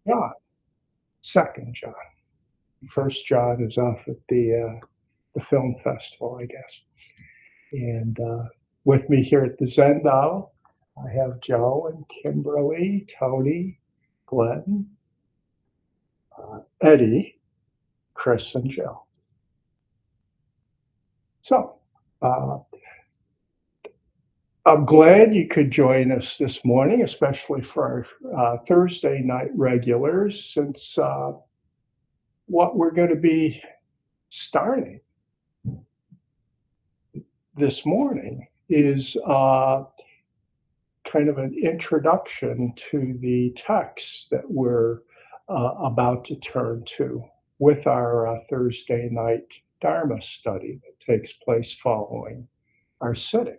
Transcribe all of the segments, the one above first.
John, second John. First John is off at the film festival, I guess. And with me here at the Zen I have Joe and Kimberly, Tony, Glenn, Eddie, Chris, and Jill. So uh, I'm glad you could join us this morning, especially for our Thursday night regulars, since what we're going to be starting this morning is kind of an introduction to the text that we're about to turn to with our Thursday night Dharma study that takes place following our sitting.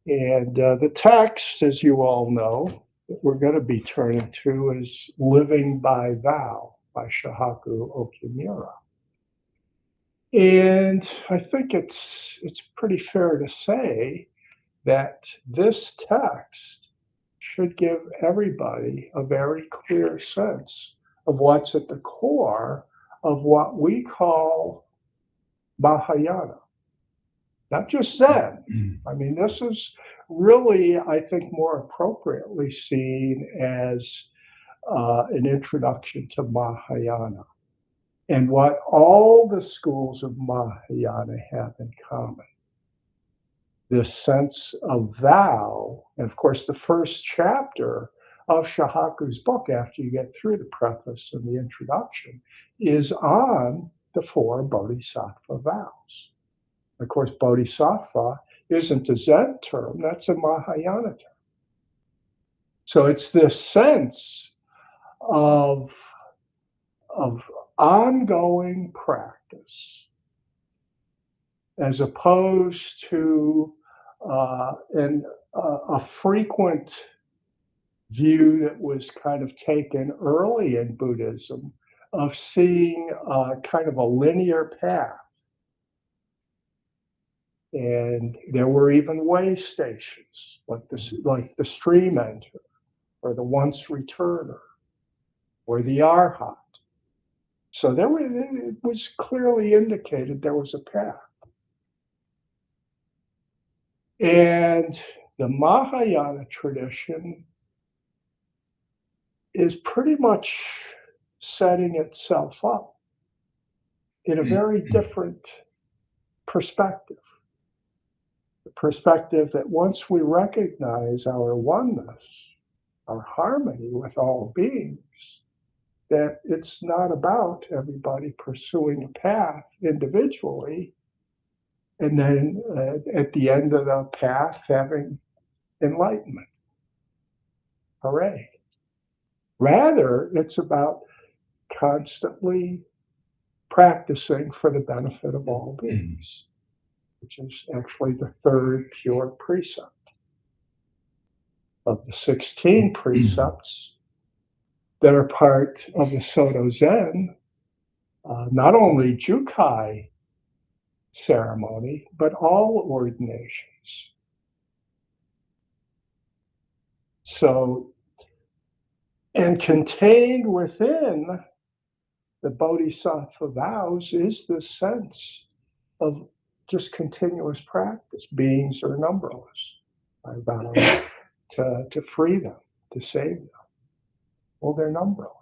And the text, as you all know, that we're going to be turning to is Living by Vow by Shohaku Okumura. And I think it's pretty fair to say that this text should give everybody a very clear sense of what's at the core of what we call Mahayana, not just Zen. I mean, this is really, I think, more appropriately seen as an introduction to Mahayana and what all the schools of Mahayana have in common. This sense of vow, and of course, the first chapter of Shohaku's book, after you get through the preface and the introduction, is on the four bodhisattva vows. Of course, bodhisattva isn't a Zen term, that's a Mahayana term. So it's this sense of ongoing practice as opposed to a frequent view that was kind of taken early in Buddhism of seeing kind of a linear path. And there were even way stations like the stream enter or the once returner or the arhat. So it was clearly indicated there was a path. And the Mahayana tradition is pretty much setting itself up in a very different perspective. The perspective that once we recognize our oneness, our harmony with all beings, that it's not about everybody pursuing a path individually and then at the end of the path having enlightenment. Hooray. Rather, it's about constantly practicing for the benefit of all beings, which is actually the third pure precept. Of the 16 precepts that are part of the Soto Zen, not only Jukai ceremony, but all ordinations. So, and contained within the Bodhisattva vows is this sense of just continuous practice. Beings are numberless. I vow to free them, to save them. Well, they're numberless.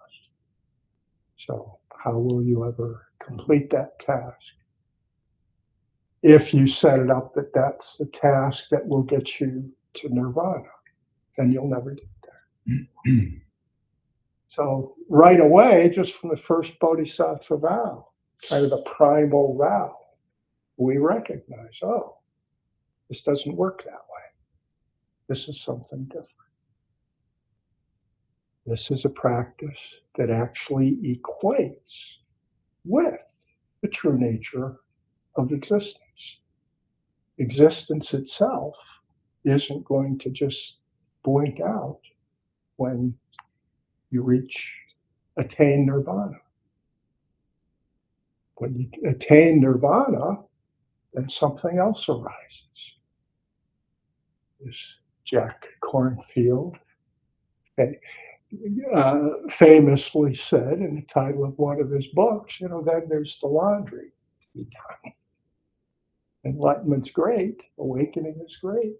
So how will you ever complete that task? If you set it up that that's the task that will get you to nirvana, then you'll never get there. So right away, just from the first bodhisattva vow, kind of the primal vow, we recognize, oh, this doesn't work that way. This is something different. This is a practice that actually equates with the true nature of existence. Existence itself isn't going to just blink out when you attain nirvana. When you attain nirvana, then something else arises. As Jack Kornfield famously said in the title of one of his books, then there's the laundry to be done. Enlightenment's great, awakening is great,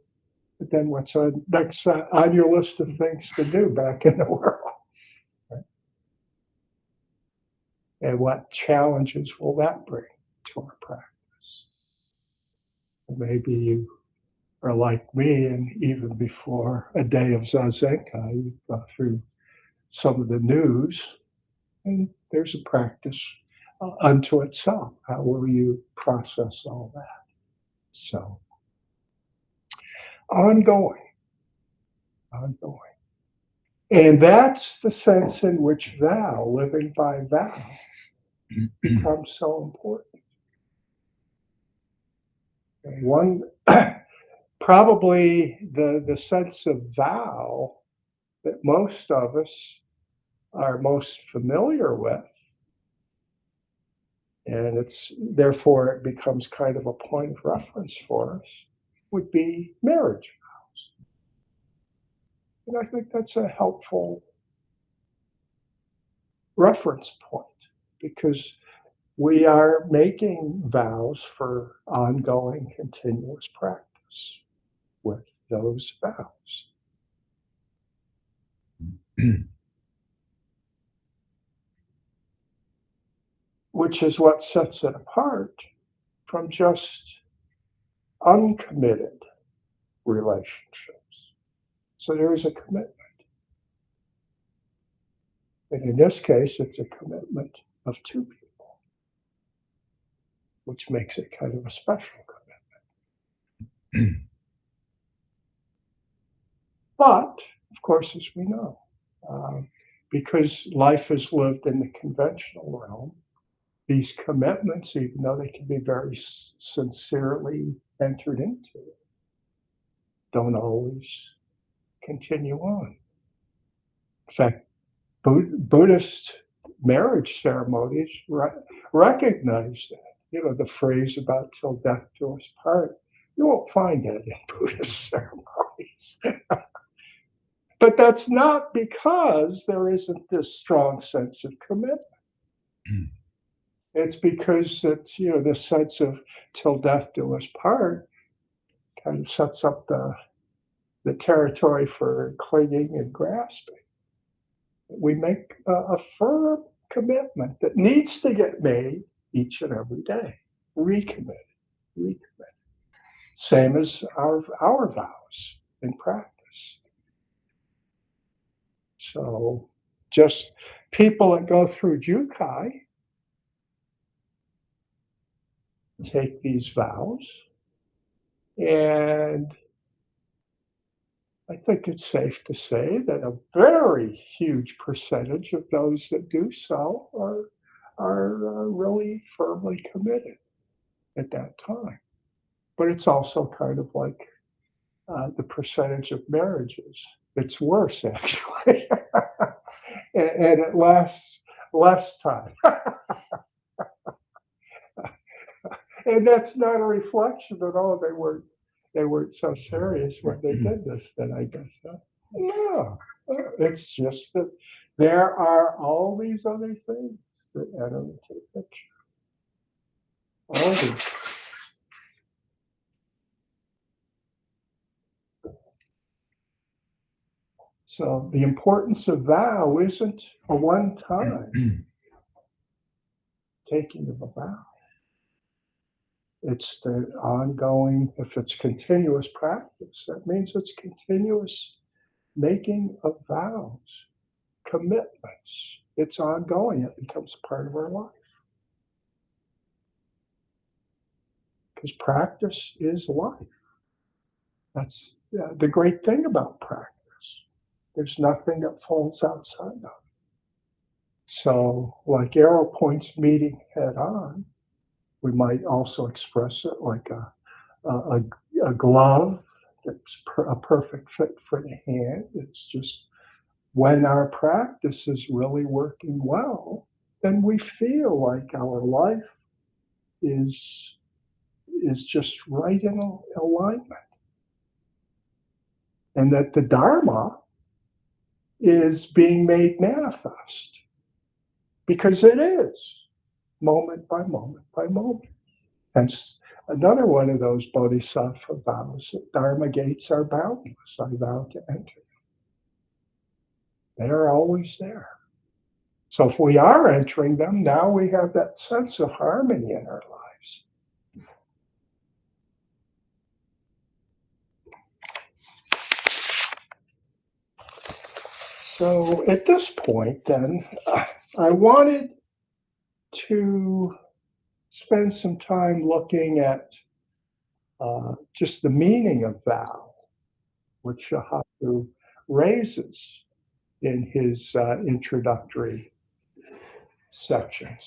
but then what's next on your list of things to do back in the world? Right? And what challenges will that bring to our practice? And maybe you are like me, and even before a day of Zazenkai, you go through some of the news, and there's a practice unto itself. How will you process all that? So, ongoing, ongoing. And that's the sense in which vow, living by vow, becomes so important. And one, probably the sense of vow that most of us are most familiar with, and therefore it becomes kind of a point of reference for us, would be marriage vows. And I think that's a helpful reference point because we are making vows for ongoing, continuous practice with those vows. Which is what sets it apart from just uncommitted relationships. So there is a commitment. And in this case, it's a commitment of two people, which makes it kind of a special commitment. But, of course, as we know, because life is lived in the conventional realm, these commitments, even though they can be very sincerely entered into, don't always continue on. In fact, Buddhist marriage ceremonies recognize that. The phrase about till death do us part, you won't find that in Buddhist ceremonies. But that's not because there isn't this strong sense of commitment. It's because it's, this sense of till death do us part kind of sets up the territory for clinging and grasping. We make a firm commitment that needs to get made each and every day. Recommit. Same as our vows in practice. So just people that go through Jukai take these vows, and I think it's safe to say that a very huge percentage of those that do so are really firmly committed at that time. But it's also kind of like the percentage of marriages. It's worse, actually. and it lasts less time. And that's not a reflection at all. They weren't so serious when they did this, then I guess. No, it's just that there are all these other things that enter into the picture. All these. So the importance of vow isn't a one-time taking of a vow. It's the ongoing, if it's continuous practice, that means it's continuous making of vows, commitments. It's ongoing, it becomes part of our life. Because practice is life. That's the great thing about practice. There's nothing that falls outside of it. So, like arrow points meeting head on, we might also express it like a glove that's a perfect fit for the hand. It's just when our practice is really working well, then we feel like our life is just right in alignment. And that the Dharma is being made manifest, because it is, moment by moment by moment. Hence, another one of those bodhisattva vows, that Dharma gates are boundless. I vow to enter. They are always there. So if we are entering them, now we have that sense of harmony in our lives. So at this point, then, I wanted to spend some time looking at just the meaning of vow, which Shohaku raises in his introductory sections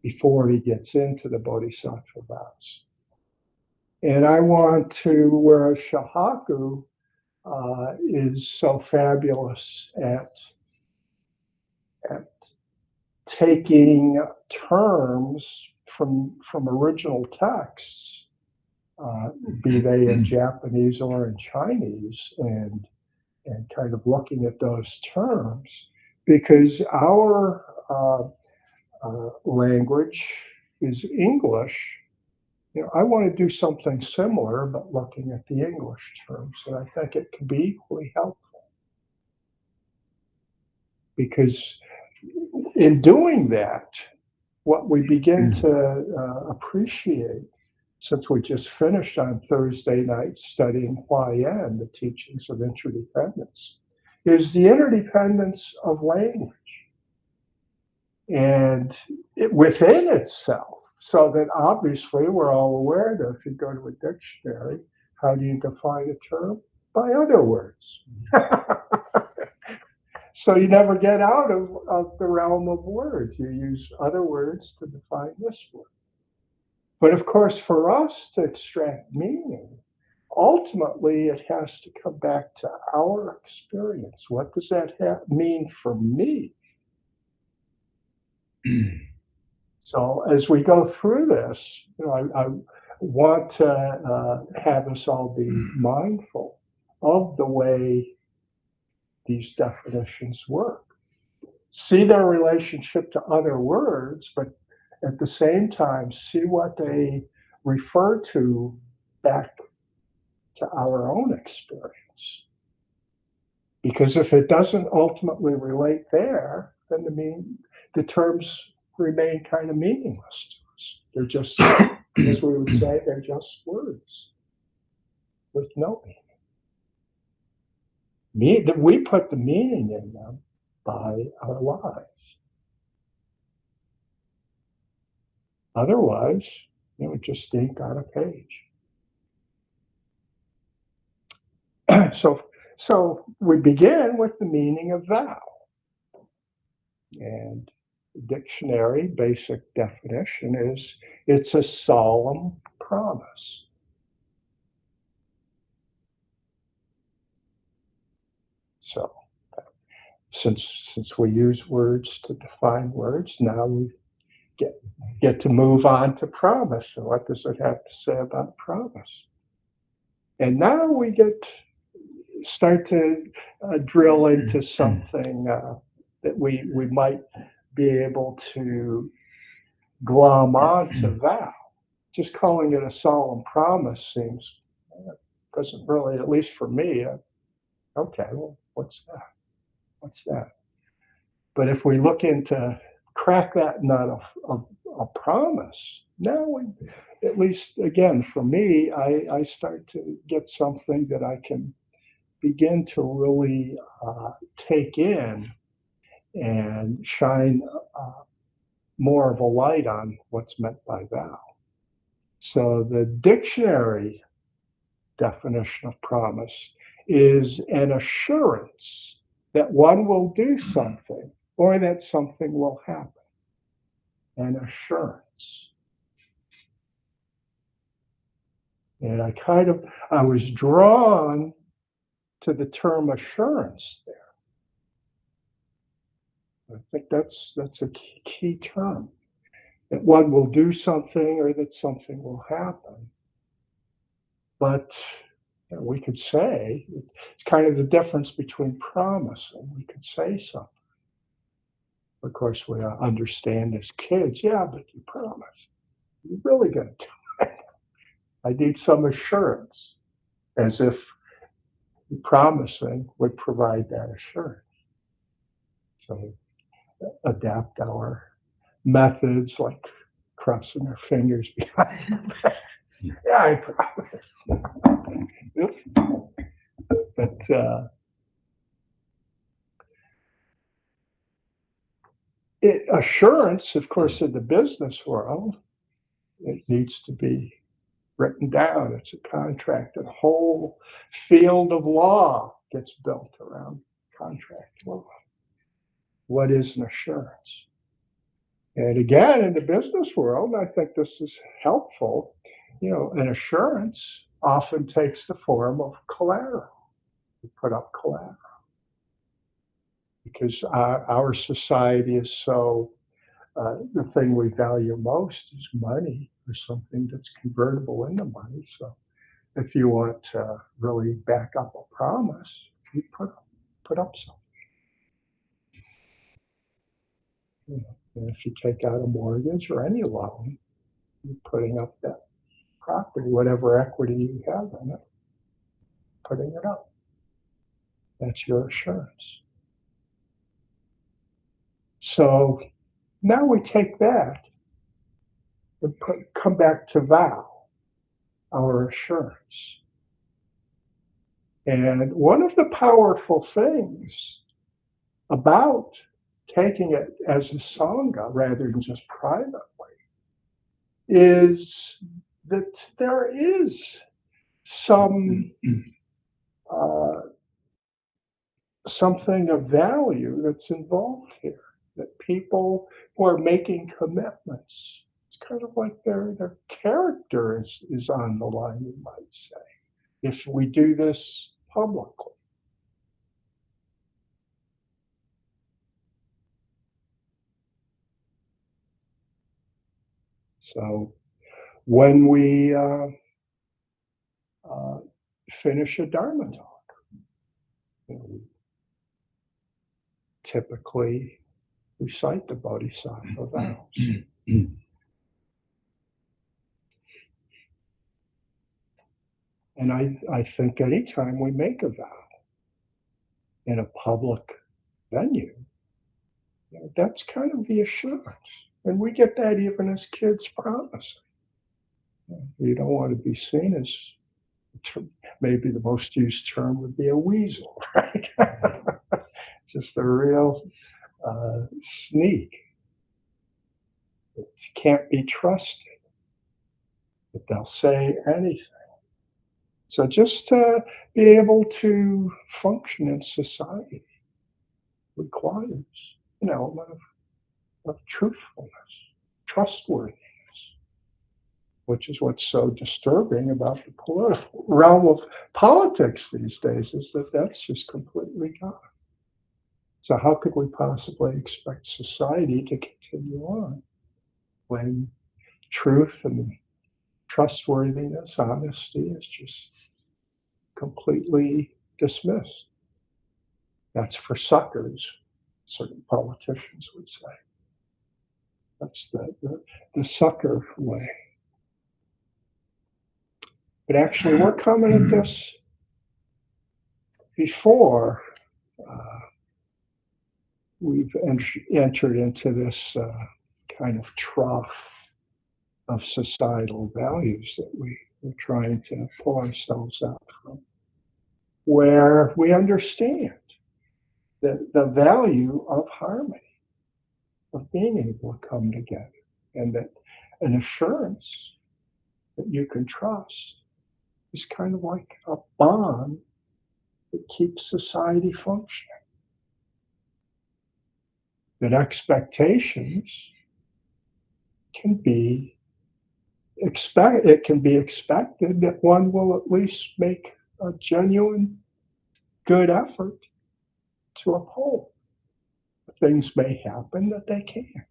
before he gets into the bodhisattva vows. And I want to, whereas Shohaku is so fabulous at taking terms from original texts, be they in Japanese or in Chinese, and kind of looking at those terms, because our language is English. I want to do something similar, but looking at the English terms, and I think it can be equally helpful. Because in doing that, what we begin to appreciate, since we just finished on Thursday night studying Huayan, the teachings of interdependence, is the interdependence of language and within itself. So that obviously we're all aware that if you go to a dictionary, how do you define a term? By other words. So you never get out of the realm of words. You use other words to define this word. But of course, for us to extract meaning, ultimately it has to come back to our experience. What does that mean for me? So as we go through this, I want to have us all be mindful of the way these definitions work. See their relationship to other words, but at the same time, see what they refer to back to our own experience. Because if it doesn't ultimately relate there, then the terms remain kind of meaningless to us. They're just, as we would say, they're just words with no meaning. We put the meaning in them by our lives. Otherwise, just ink on a page. So we begin with the meaning of vow. And the dictionary basic definition is it's a solemn promise. So since we use words to define words, now we get to move on to promise. And what does it have to say about promise? And now we start to drill into something that we might be able to glom onto vow. Just calling it a solemn promise doesn't really, at least for me, okay, well, what's that? What's that? But if we look into crack that nut of a promise, now at least again for me, I start to get something that I can begin to really take in and shine more of a light on what's meant by vow. So the dictionary definition of promise is an assurance that one will do something or that something will happen. An assurance. And I was drawn to the term assurance there. I think that's a key term, that one will do something or that something will happen. But We could say, it's kind of the difference between promising. We could say something. Of course, we understand as kids, yeah, but you promise. You're really going to do it. I need some assurance, as if promising would provide that assurance. So adapt our methods like crossing our fingers behind our back. Yeah, I promise. But assurance, of course, in the business world, it needs to be written down. It's a contract. A whole field of law gets built around contract law. What is an assurance? And again, in the business world, I think this is helpful. An assurance often takes the form of collateral. You put up collateral because our society is so, the thing we value most is money or something that's convertible into money. So if you want to really back up a promise, you put up something. And if you take out a mortgage or any loan, you're putting up that property, whatever equity you have in it, putting it up. That's your assurance. So now we take that and come back to vow, our assurance. And one of the powerful things about taking it as a sangha rather than just privately is that there is some something of value that's involved here. That people who are making commitments, it's kind of like their character is on the line, you might say, if we do this publicly. So when we finish a Dharma talk, we typically recite the Bodhisattva vows. And I think anytime we make a vow in a public venue, that's kind of the assurance. And we get that even as kids promising. You don't want to be seen as, maybe the most used term would be a weasel, right? Just a real sneak. It can't be trusted. But they'll say anything. So just to be able to function in society requires an element of truthfulness, trustworthiness, which is what's so disturbing about the political realm of politics these days, is that that's just completely gone. So how could we possibly expect society to continue on when truth and trustworthiness, honesty is just completely dismissed? That's for suckers, certain politicians would say. That's the sucker way. But actually, we're coming at this before we've entered into this kind of trough of societal values that we're trying to pull ourselves out from, where we understand the value of harmony, of being able to come together, and that an assurance that you can trust is kind of like a bond that keeps society functioning. That expectations can be it can be expected that one will at least make a genuine good effort to uphold. Things may happen that they can't.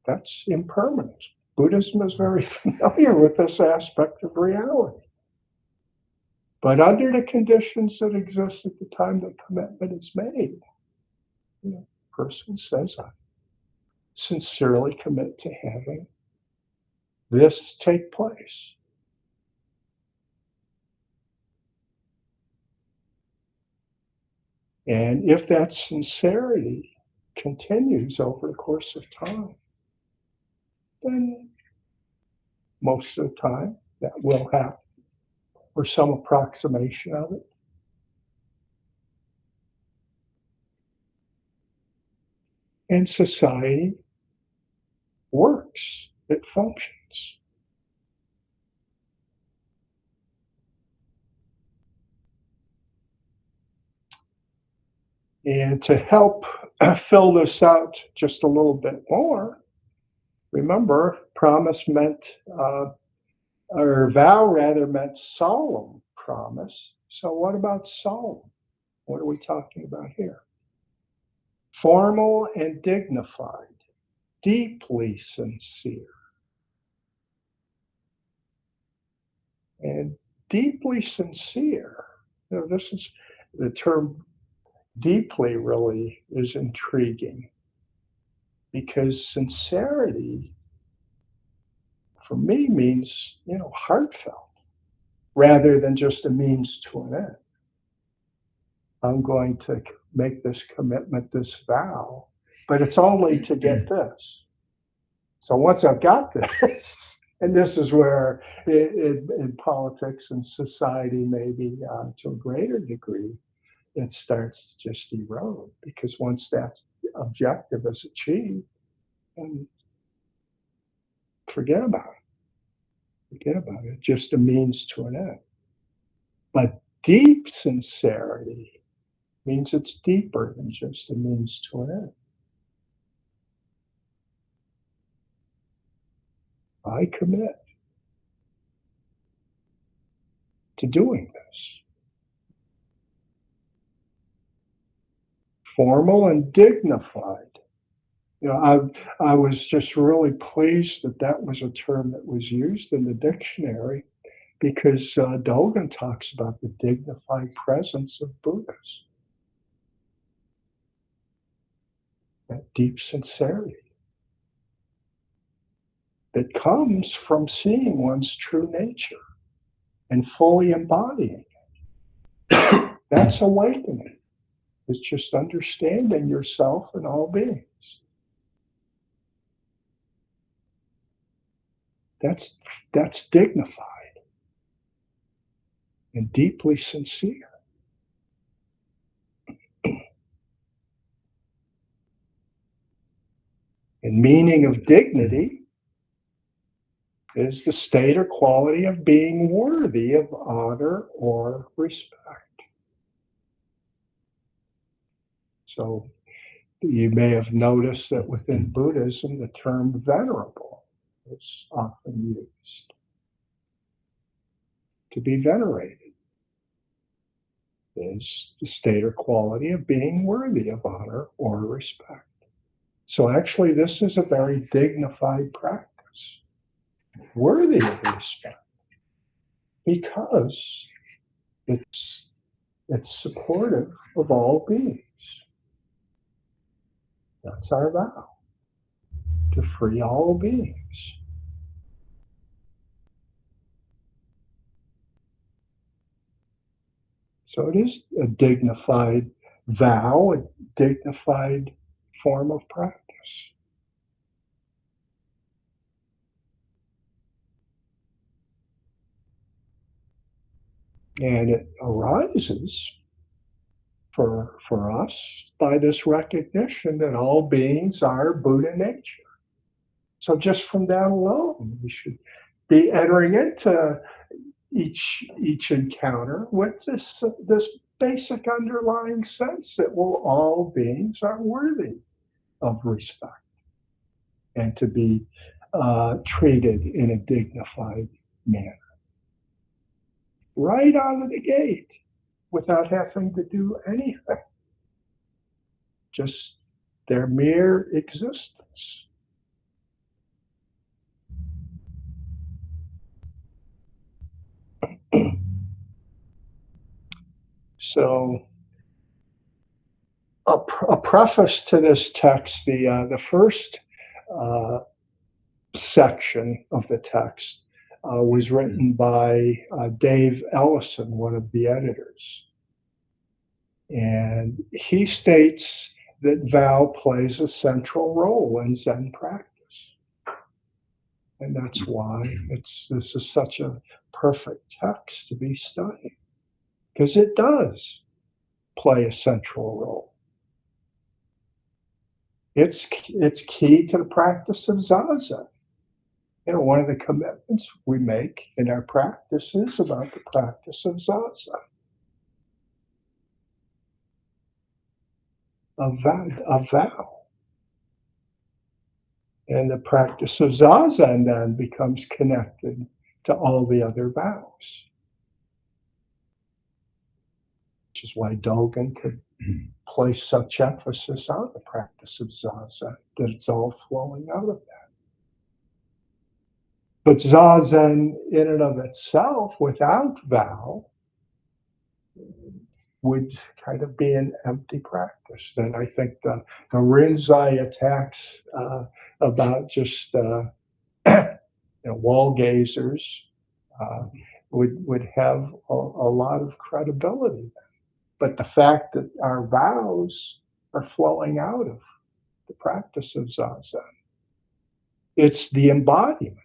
That's impermanence. Buddhism is very familiar with this aspect of reality. but under the conditions that exist at the time the commitment is made. Person says, I sincerely commit to having this take place. And if that sincerity continues over the course of time, then most of the time that will happen, or some approximation of it. And society works, it functions. And to help fill this out just a little bit more, remember, promise meant, or vow rather, meant solemn promise. So what about solemn? What are we talking about here? Formal and dignified, deeply sincere. And deeply sincere, this is the term deeply really is intriguing, because sincerity for me means, heartfelt rather than just a means to an end. I'm going to make this commitment, this vow, but it's only to get this. So once I've got this, and this is where in politics and society, maybe to a greater degree, it starts to just erode, because once that objective is achieved, and forget about it. Forget about it. Just a means to an end. But deep sincerity means it's deeper than just a means to an end. I commit to doing this. Formal and dignified. I was just really pleased that that was a term that was used in the dictionary, because Dogen talks about the dignified presence of Buddhas. That deep sincerity that comes from seeing one's true nature and fully embodying it. That's awakening. It's just understanding yourself and all beings. That's dignified and deeply sincere. And meaning of dignity is the state or quality of being worthy of honor or respect. So you may have noticed that within Buddhism, the term venerable is often used. To be venerated is the state or quality of being worthy of honor or respect. So actually, this is a very dignified practice, worthy of respect, because it's supportive of all beings. That's our vow, to free all beings. So it is a dignified vow, a dignified form of practice. And it arises for us by this recognition that all beings are Buddha nature. So just from that alone, we should be entering into each encounter with this basic underlying sense that all beings are worthy of respect and to be treated in a dignified manner. Right out of the gate, without having to do anything. Just their mere existence. So a preface to this text, the first uh, section of the text was written by Dave Ellison, one of the editors. And he states that vow plays a central role in Zen practice. And that's why this is such a perfect text to be studying, because it does play a central role. It's key to the practice of Zazen. You know, one of the commitments we make in our practice is about the practice of Zazen, a vow. And the practice of Zazen then becomes connected to all the other vows, which is why Dogen could place such emphasis on the practice of Zazen, that it's all flowing out of that. But Zazen in and of itself, without vow, would kind of be an empty practice. And I think the Rinzai attacks about just wall gazers would have a lot of credibility. But the fact that our vows are flowing out of the practice of Zazen, it's the embodiment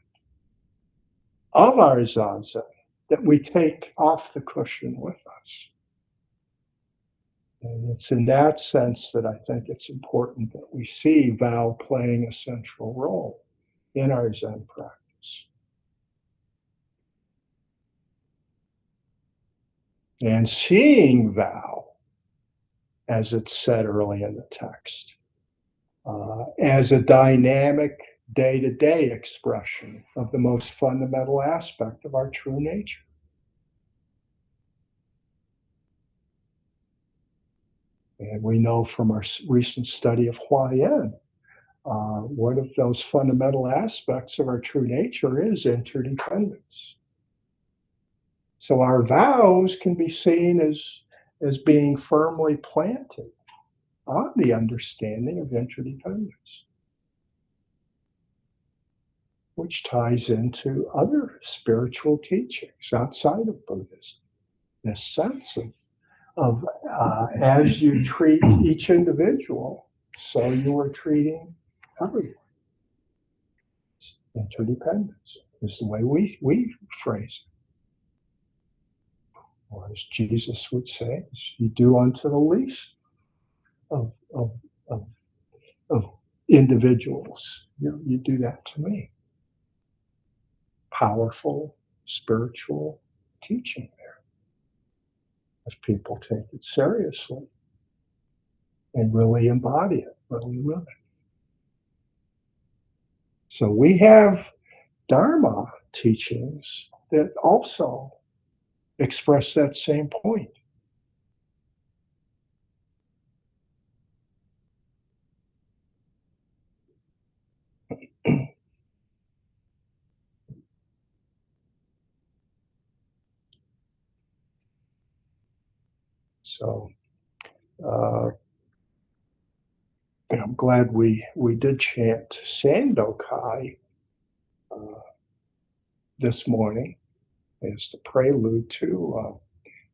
of our Zazen that we take off the cushion with us. And it's in that sense that I think it's important that we see vow playing a central role in our Zen practice. And seeing vow, as it's said early in the text, as a dynamic day-to-day expression of the most fundamental aspect of our true nature. And we know from our recent study of Huayan, one of those fundamental aspects of our true nature is interdependence. So our vows can be seen as being firmly planted on the understanding of interdependence, which ties into other spiritual teachings outside of Buddhism. This sense of as you treat each individual, so you are treating everyone. Interdependence is the way we phrase it. Or as Jesus would say, you do unto the least of individuals. You do that to me. Powerful spiritual teaching there, if people take it seriously and really embody it, really live it. So we have Dharma teachings that also express that same point. So I'm glad we did chant Zazenkai this morning as the prelude to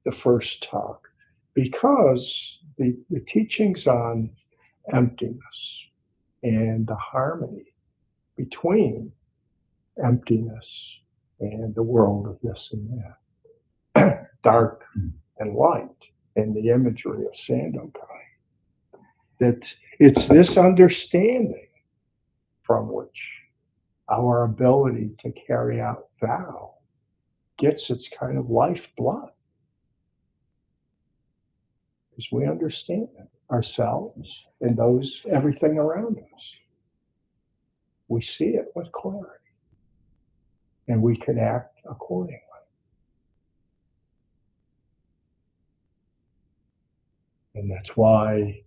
the first talk, because the teachings on emptiness and the harmony between emptiness and the world of this and that, dark and light, and the imagery of Zazenkai, that it's this understanding from which our ability to carry out vow gets its kind of lifeblood, because we understand ourselves and everything around us. We see it with clarity, and we can act accordingly. And that's why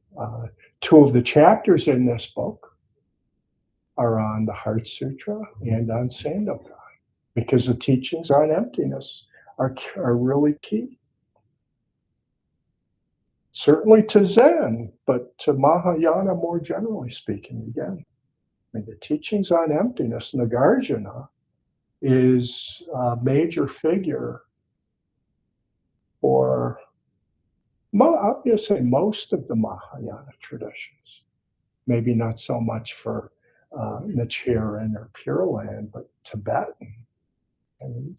two of the chapters in this book are on the Heart Sutra and on Zazenkai, because the teachings on emptiness are really key. certainly to Zen, but to Mahayana more generally speaking again. I mean, the teachings on emptiness, Nagarjuna is a major figure for, obviously, most of the Mahayana traditions. Maybe not so much for Nichiren or Pure Land, but Tibetan. And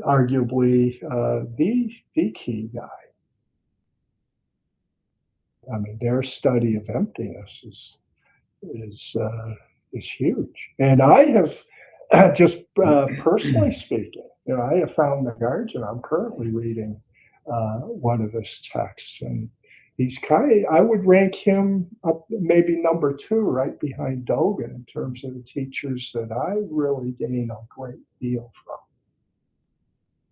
arguably the key guy. I mean, their study of emptiness is is huge. And I have just personally speaking, I have found Nagarjuna. I'm currently reading one of his texts, and he's I would rank him up maybe number two, right behind Dogen, in terms of the teachers that I really gain a great deal from,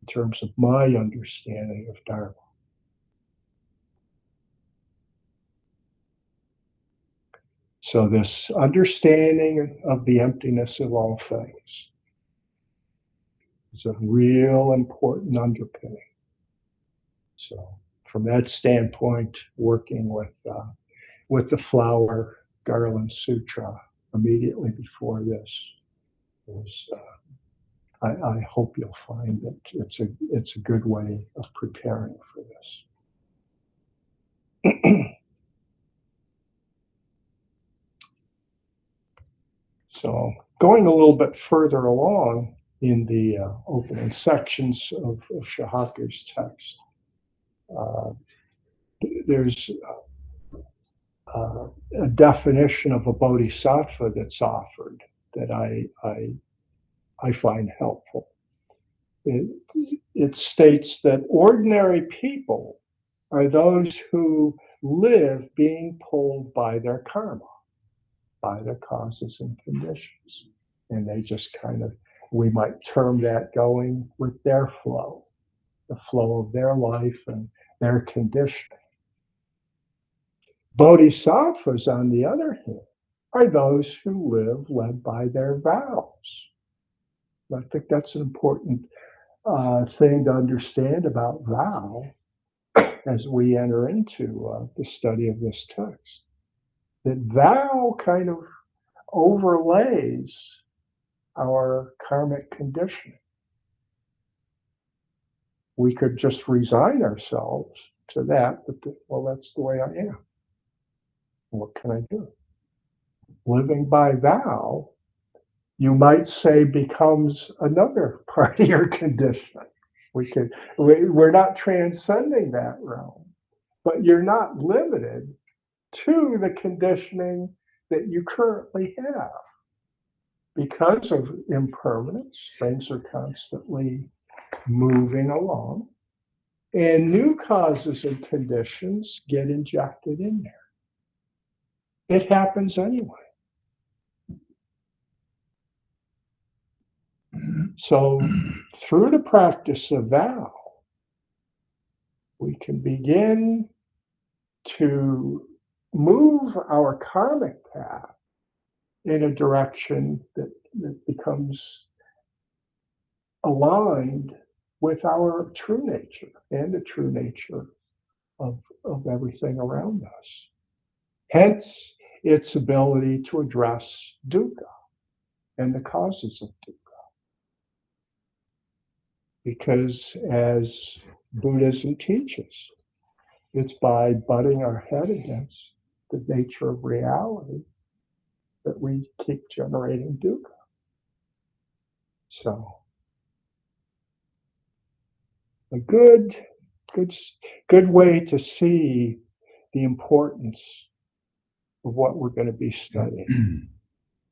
in terms of my understanding of Dharma. So this understanding of the emptiness of all things is a real important underpinning. So from that standpoint, working with the Flower Garland Sutra immediately before this was, I hope you'll find that it's a good way of preparing for this. So going a little bit further along in the opening sections of Shohaku's text, there's a definition of a bodhisattva that's offered that I find helpful. It states that ordinary people are those who live being pulled by their karma, by their causes and conditions. And they just kind of, we might term that going with their flow, the flow of their life and their conditioning. Bodhisattvas, on the other hand, are those who live led by their vows. I think that's an important thing to understand about vow as we enter into the study of this text. That vow kind of overlays our karmic conditioning. We could just resign ourselves to that, but well, that's the way I am. What can I do? Living by vow, you might say, becomes another part of your conditioning. We're not transcending that realm, but you're not limited to the conditioning that you currently have. Because of impermanence, things are constantly moving along, and new causes and conditions get injected in there. It happens anyway. So through the practice of vow, we can begin to move our karmic path in a direction that becomes aligned with our true nature and the true nature of everything around us. Hence, its ability to address dukkha and the causes of dukkha. Because as Buddhism teaches, it's by butting our head against the nature of reality that we keep generating dukkha. So a good way to see the importance of what we're going to be studying.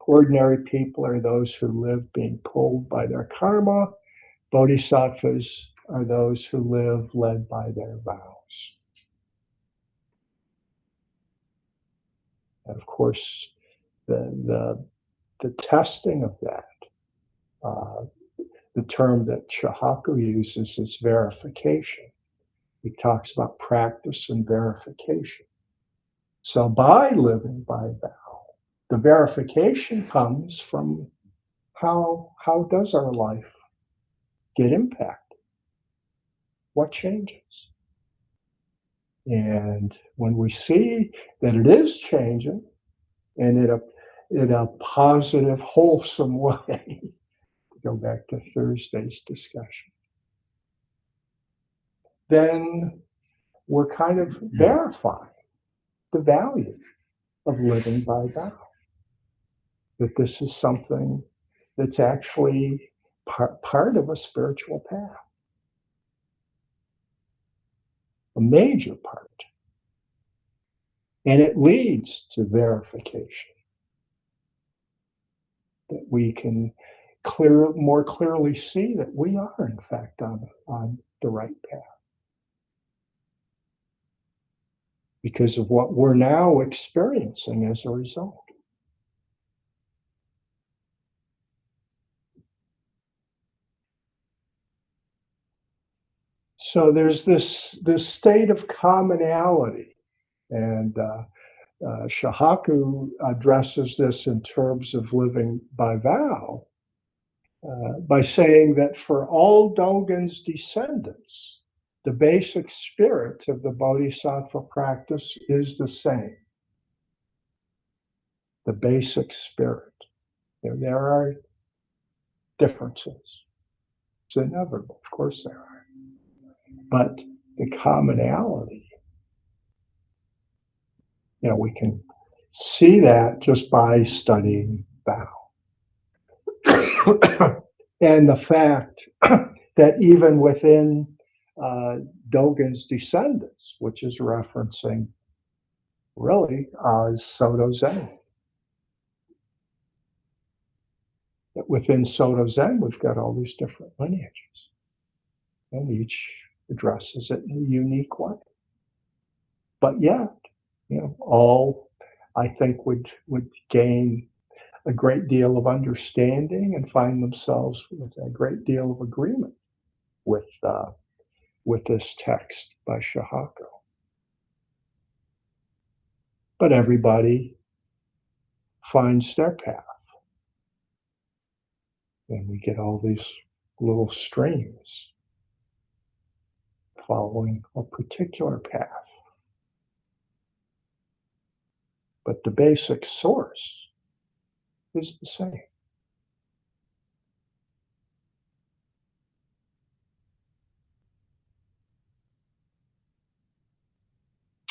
Ordinary people are those who live being pulled by their karma. Bodhisattvas are those who live led by their vows. And of course, the testing of that, the term that Shohaku uses is verification. He talks about practice and verification. So by living by vow, the verification comes from how does our life get impacted? What changes? And when we see that it is changing, and in a positive, wholesome way, to go back to Thursday's discussion, then we're kind of verifying the value of living by vow. That this is something that's actually part of a spiritual path, a major part. And it leads to verification, that we can more clearly see that we are, in fact, on the right path. Because of what we're now experiencing as a result. So there's this state of commonality, and Shohaku addresses this in terms of living by vow, by saying that for all Dogen's descendants, the basic spirit of the Bodhisattva practice is the same. The basic spirit. There are differences. It's inevitable, of course there are. But the commonality, we can see that just by studying vow. And the fact that even within Dogen's descendants, which is referencing really Soto Zen, that within Soto Zen we've got all these different lineages, and each addresses it in a unique way. But yet, all I think would gain a great deal of understanding and find themselves with a great deal of agreement with this text by Shohaku. But everybody finds their path, and we get all these little streams following a particular path. But the basic source is the same.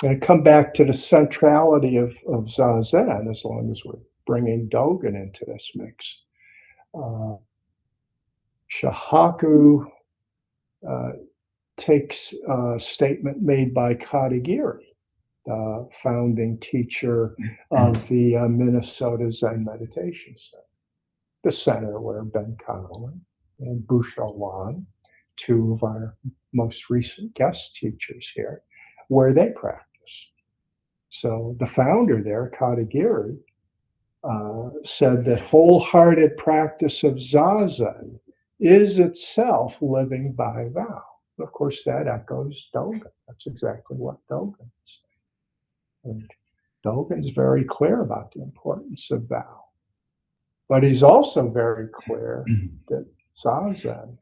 And I come back to the centrality of Zazen, as long as we're bringing Dogen into this mix. Shohaku takes a statement made by Katagiri, the founding teacher of the Minnesota Zen Meditation Center, the center where Ben Connolly and Busho Lan, two of our most recent guest teachers here, where they practice. So the founder there, Katagiri, said that wholehearted practice of Zazen is itself living by vow. Of course, that echoes Dogen. That's exactly what Dogen is. And Dogen's very clear about the importance of vow. But he's also very clear that Zazen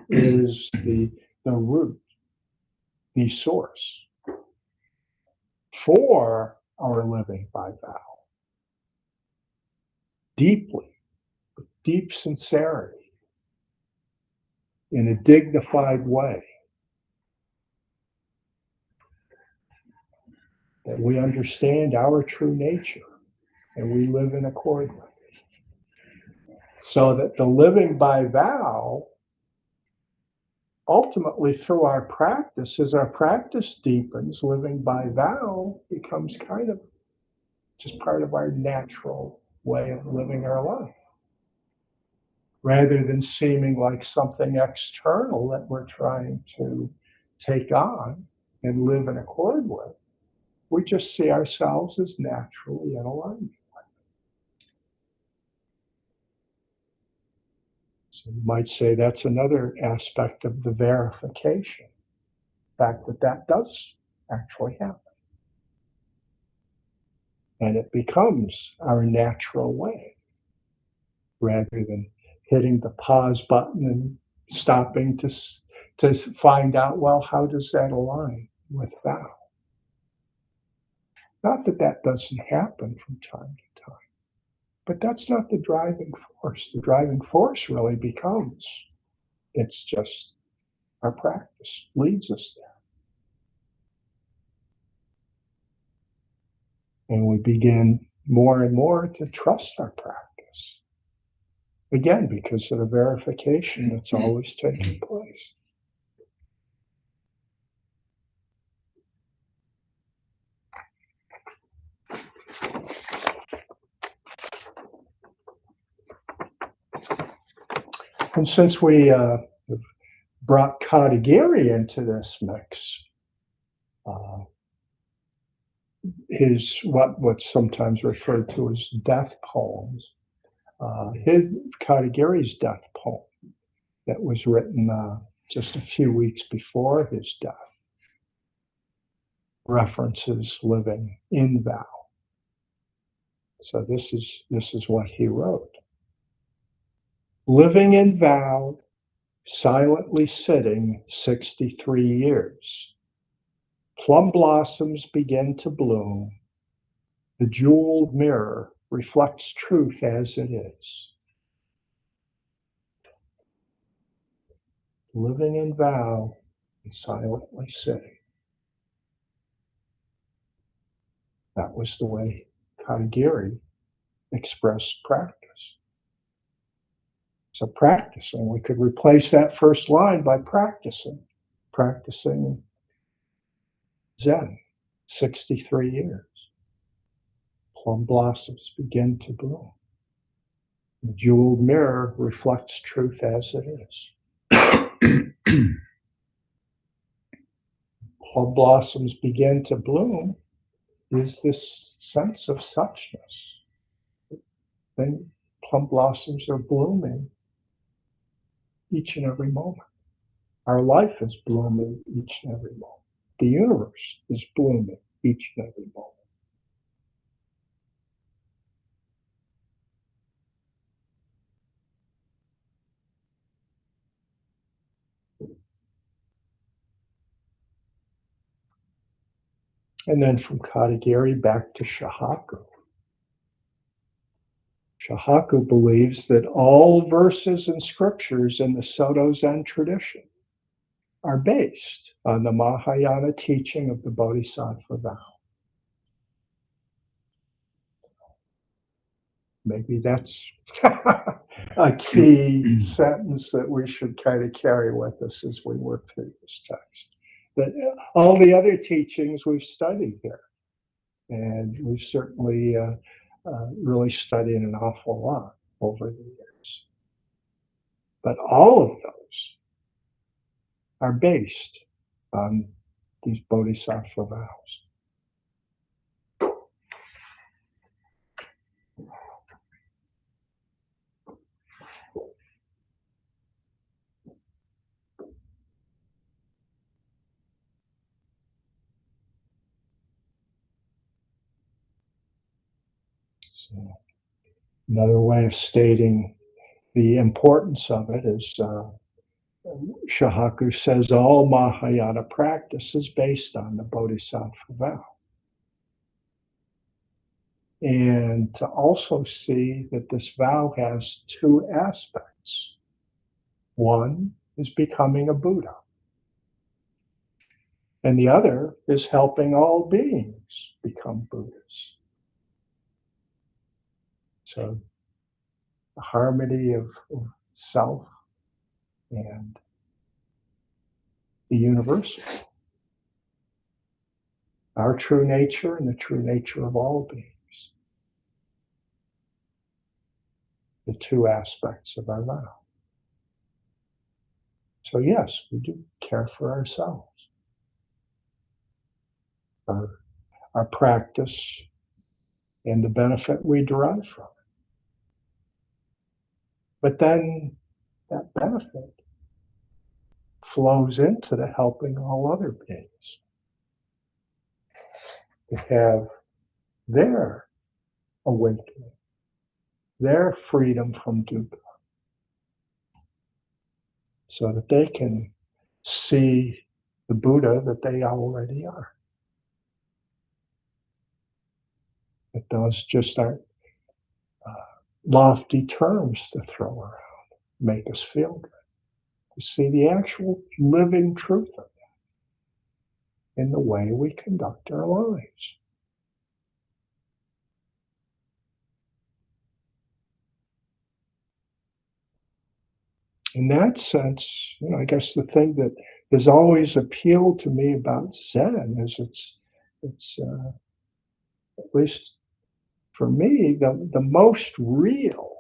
is the root, the source for our living by vow. Deeply, with deep sincerity, in a dignified way, that we understand our true nature and we live in accord with it. So that the living by vow, ultimately through our practice, as our practice deepens, living by vow becomes kind of just part of our natural way of living our life. Rather than seeming like something external that we're trying to take on and live in accord with, we just see ourselves as naturally in alignment. So you might say that's another aspect of the verification, the fact that does actually happen. And it becomes our natural way, rather than hitting the pause button and stopping to find out, well, how does that align with vow? Not that that doesn't happen from time to time, but that's not the driving force. The driving force really becomes, it's just our practice leads us there. And we begin more and more to trust our practice. Again, because of the verification that's always taking place. And since we brought Katagiri into this mix, his what's sometimes referred to as death poems, his Katagiri's death poem that was written just a few weeks before his death references living in vow. So this is what he wrote. Living in vow, silently sitting 63 years. Plum blossoms begin to bloom. The jeweled mirror reflects truth as it is. Living in vow and silently sitting. That was the way Katagiri expressed practice. So practicing, we could replace that first line by practicing Zen, 63 years. Plum blossoms begin to bloom. The jeweled mirror reflects truth as it is. Plum blossoms begin to bloom is this sense of suchness. Then plum blossoms are blooming each and every moment. Our life is blooming each and every moment. The universe is blooming each and every moment. And then from Katagiri back to Shohaku. Shohaku believes that all verses and scriptures in the Soto Zen tradition are based on the Mahayana teaching of the Bodhisattva vow. Maybe that's a key sentence that we should kind of carry with us as we work through this text. But all the other teachings we've studied here, and we've certainly really studied an awful lot over the years. But all of those are based on these bodhisattva vows. So another way of stating the importance of it is Shohaku says all Mahayana practice is based on the bodhisattva vow. And to also see that this vow has two aspects. One is becoming a Buddha, and the other is helping all beings become Buddhas. So the harmony of self and the universal, our true nature and the true nature of all beings. The two aspects of our vow. So yes, we do care for ourselves, our practice, and the benefit we derive from it. But then that benefit flows into the helping all other beings to have their awakening, their freedom from dukkha, so that they can see the Buddha that they already are. That those just aren't lofty terms to throw around, make us feel good. To see the actual living truth of it in the way we conduct our lives. In that sense, I guess the thing that has always appealed to me about Zen is it's at least for me the most real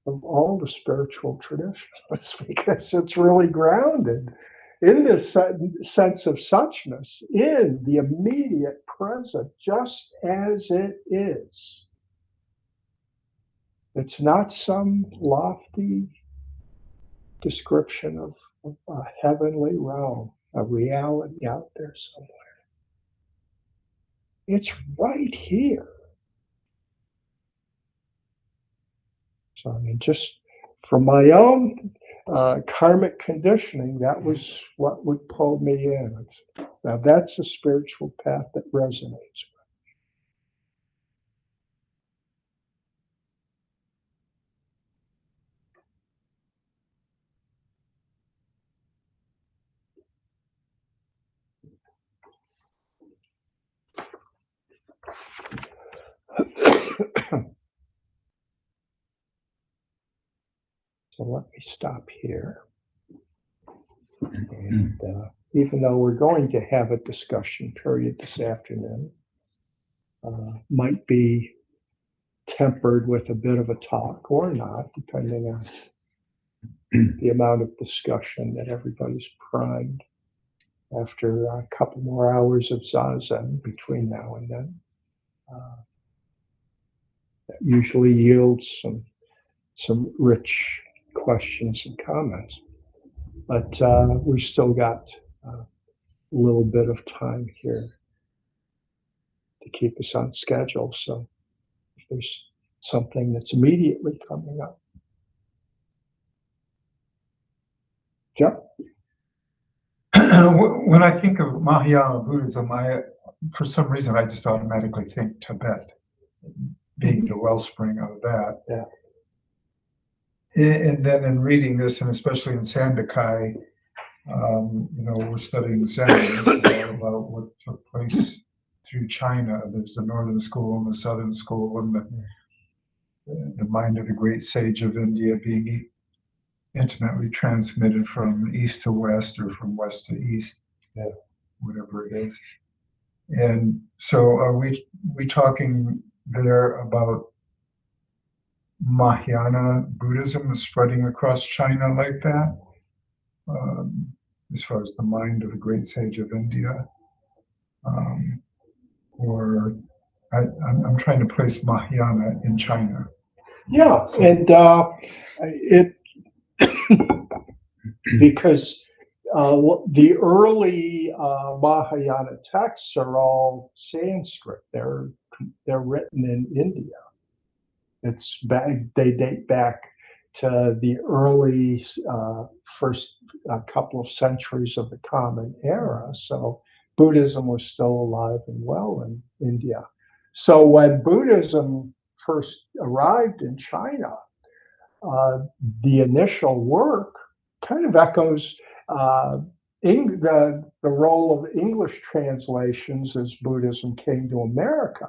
of all the spiritual traditions because it's really grounded in this sense of suchness, in the immediate present, just as it is. It's not some lofty description of a heavenly realm, a reality out there somewhere. It's right here. So, just from my own karmic conditioning, that was what would pull me in. Now, that's a spiritual path that resonates. So let me stop here. And even though we're going to have a discussion period this afternoon, might be tempered with a bit of a talk or not, depending on the amount of discussion that everybody's primed after a couple more hours of Zazen between now and then. That usually yields some rich questions and comments. But we've still got a little bit of time here to keep us on schedule. So if there's something that's immediately coming up. Jeff? When I think of Mahayana Buddhism, for some reason, I just automatically think Tibet, being the wellspring of that. Yeah. And then in reading this, and especially in Zazenkai, we're studying Zen about what took place through China. There's the northern school and the southern school, and the mind of the great sage of India being intimately transmitted from east to west or from west to east, whatever it is. And so are we talking there about Mahayana Buddhism spreading across China like that? As far as the mind of the great sage of India? Or I'm trying to place Mahayana in China. Yeah, so, and it because the early Mahayana texts are all Sanskrit. They're written in India. They date back to the early first couple of centuries of the Common Era. So Buddhism was still alive and well in India. So when Buddhism first arrived in China, the initial work kind of echoes the role of English translations as Buddhism came to America.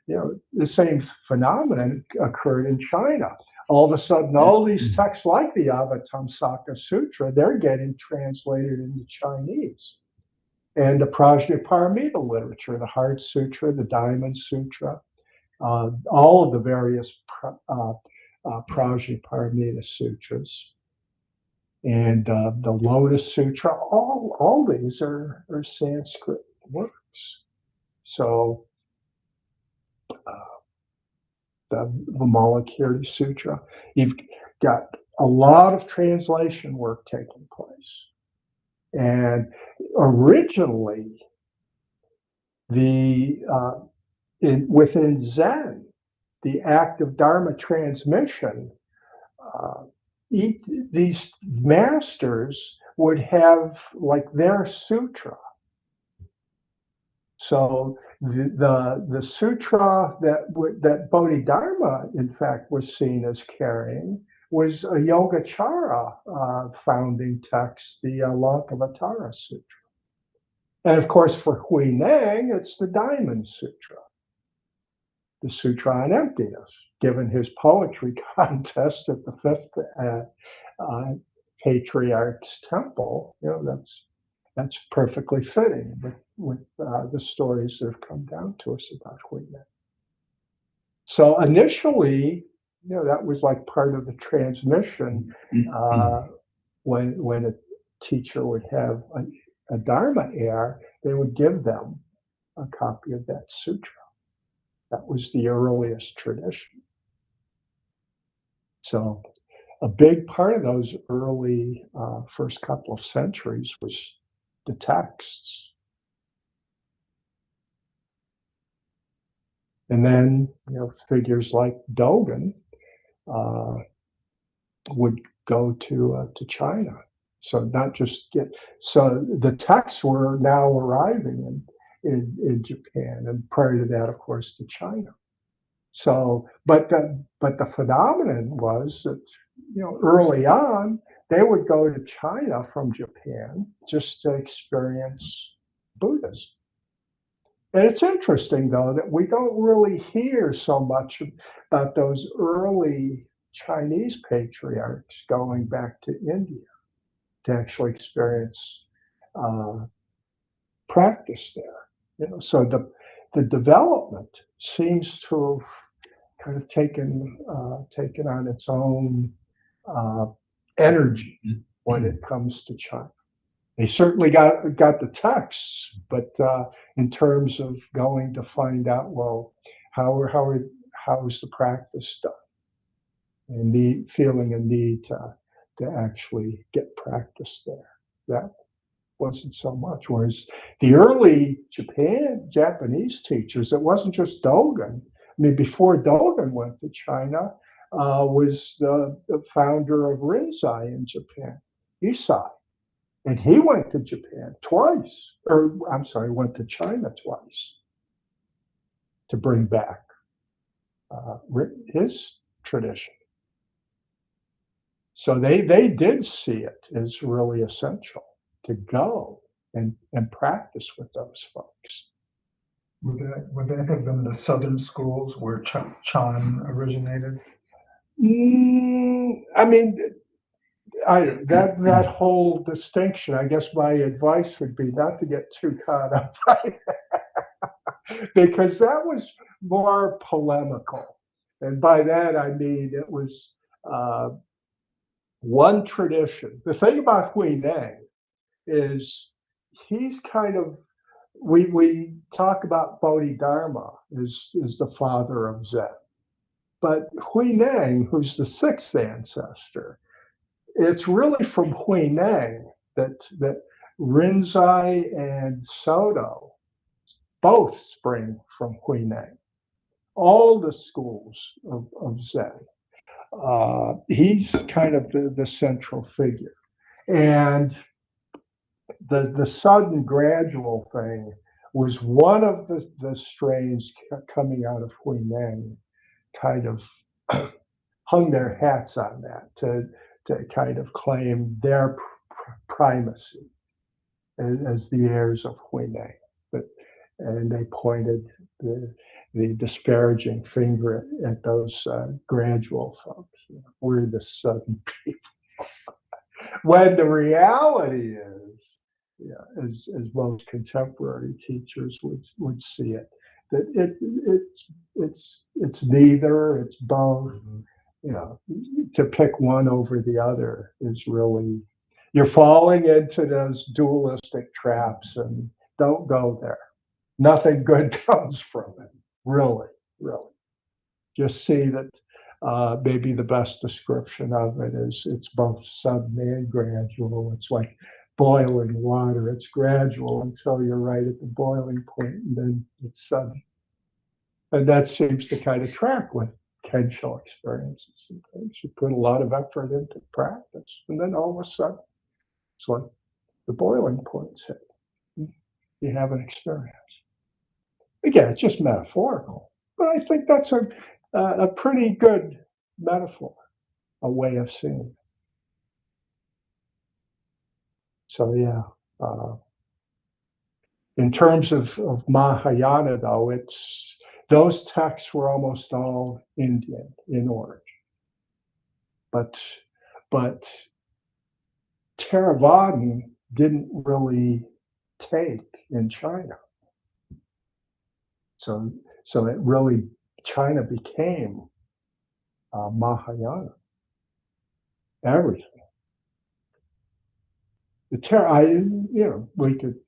The same phenomenon occurred in China. All of a sudden, all these texts like the Avatamsaka Sutra, they're getting translated into Chinese. And the Prajnaparamita literature, the Heart Sutra, the Diamond Sutra, all of the various Prajnaparamita sutras, and the Lotus Sutra, all these are Sanskrit works. So the Vimalakirti Sutra, you've got a lot of translation work taking place. And originally, within Zen, the act of Dharma transmission, these masters would have like their sutra. So the sutra that Bodhidharma, in fact, was seen as carrying was a Yogacara founding text, the Lankavatara Sutra. And of course, for Huineng, it's the Diamond Sutra, the Sutra on Emptiness. Given his poetry contest at the fifth patriarch's temple, that's perfectly fitting with the stories that have come down to us about Huineng. So initially, that was like part of the transmission. When a teacher would have a Dharma heir, they would give them a copy of that sutra. That was the earliest tradition. So a big part of those early first couple of centuries was the texts. And then, figures like Dogen would go to China. So the texts were now arriving in Japan, and prior to that, of course, to China. So, but the phenomenon was that, early on, they would go to China from Japan just to experience Buddhism. And it's interesting, though, that we don't really hear so much about those early Chinese patriarchs going back to India to actually experience practice there. So the development seems to have kind of taken on its own energy when it comes to China. They certainly got the texts, but in terms of going to find out, well, how is the practice done, and feeling a need to actually get practice there, that wasn't so much. Whereas the early Japanese teachers, it wasn't just Dogen. I mean, before Dogen went to China, was the founder of Rinzai in Japan, Isai. And he went to Japan twice, or I'm sorry, went to China twice to bring back his tradition. So they did see it as really essential to go and practice with those folks. Would that have been the southern schools where Chan originated? I mean, that whole distinction, I guess my advice would be not to get too caught up by that, because that was more polemical. And by that, I mean, it was one tradition. The thing about Huineng is he's kind of, we talk about Bodhidharma as the father of Zen. But Huineng, who's the sixth ancestor, it's really from Huineng that Rinzai and Soto both spring from Huineng. All the schools of Zen. He's kind of the central figure. And the sudden gradual thing was one of the strains coming out of Huineng kind of hung their hats on that to kind of claim their primacy as the heirs of Huineng. And they pointed the disparaging finger at those gradual folks. We're the sudden people. When the reality is, as most contemporary teachers would see it, that it's neither, it's both. To pick one over the other is really, you're falling into those dualistic traps, and don't go there. Nothing good comes from it, really. Just see that maybe the best description of it is it's both sudden and gradual. It's like boiling water. It's gradual until you're right at the boiling point, and then it's sudden. And that seems to kind of track with Kensho experiences and things. You put a lot of effort into practice, and then all of a sudden, it's like the boiling point's hit. You have an experience. Again, it's just metaphorical, but I think that's a pretty good metaphor, a way of seeing it. So yeah, in terms of Mahayana, though, those texts were almost all Indian in origin, but Theravadan didn't really take in China. So it really, China became Mahayana. Everything. We could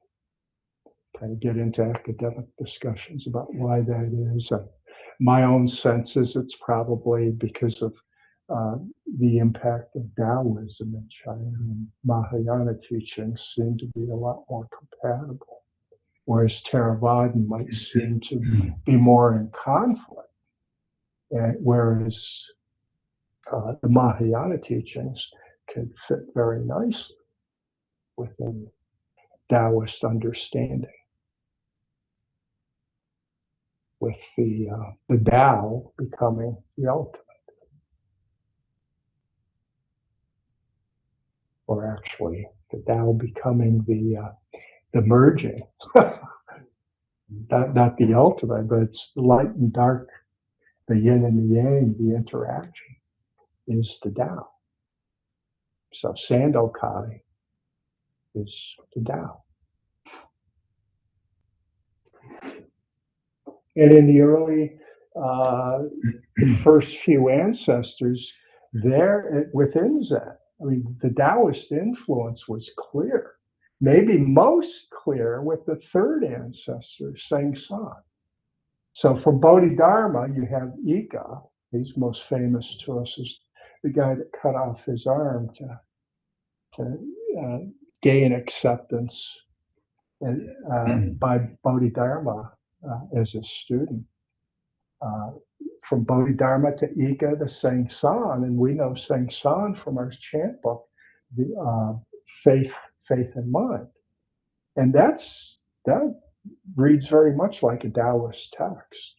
kind of get into academic discussions about why that is. My own sense is it's probably because of the impact of Taoism in China, and Mahayana teachings seem to be a lot more compatible, whereas Theravadan might seem to be more in conflict, and whereas the Mahayana teachings could fit very nicely within Taoist understanding, with the Tao becoming the ultimate, or actually the Tao becoming the merging. Not the ultimate, but it's the light and dark, the yin and the yang, the interaction is the Tao. So Sandokai is the Tao. And in the early first few ancestors, there within Zen, I mean, the Taoist influence was clear, maybe most clear with the third ancestor, Seng San. So for Bodhidharma, you have Ika. He's most famous to us as the guy that cut off his arm to gain acceptance by Bodhidharma as a student. From Bodhidharma to Ika to Seng San, and we know Seng San from our chant book, the faith and mind, and that reads very much like a Taoist text.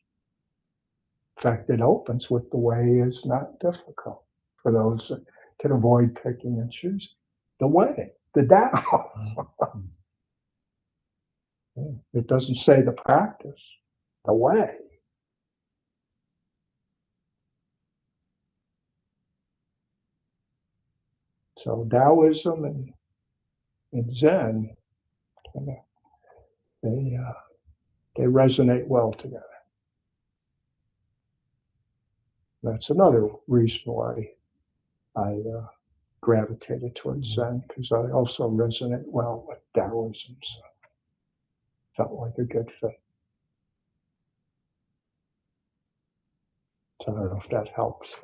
In fact, it opens with the way is not difficult for those that can avoid picking and choosing. The way, the Tao. It doesn't say the practice, the way. So Taoism and Zen, they resonate well together. That's another reason why I gravitated towards Zen, because I also resonate well with Taoism. So felt like a good fit. So I don't know if that helps.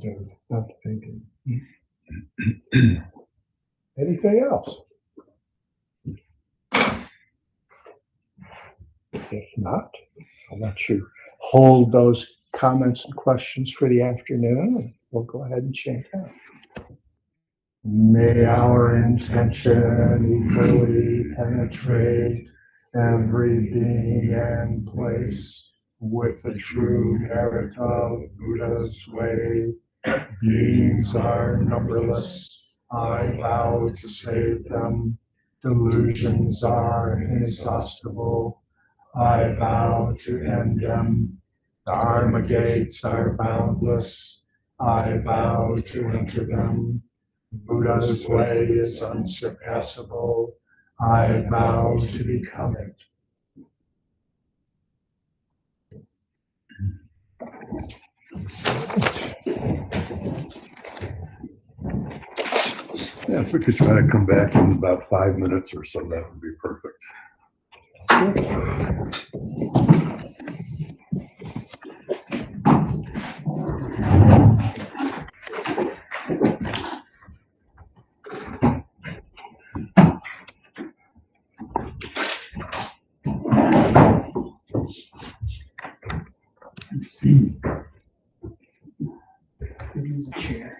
Yes, thank you. Anything else? If not, I'll let you hold those comments and questions for the afternoon, and we'll go ahead and chant out. May our intention equally penetrate every being and place with the true merit of Buddha's way. Beings are numberless. I vow to save them. Delusions are inexhaustible. I vow to end them. Dharma gates are boundless. I vow to enter them. Buddha's way is unsurpassable. I vow to become it. Yeah, if we could try to come back in about 5 minutes or so, that would be perfect. Use a chair.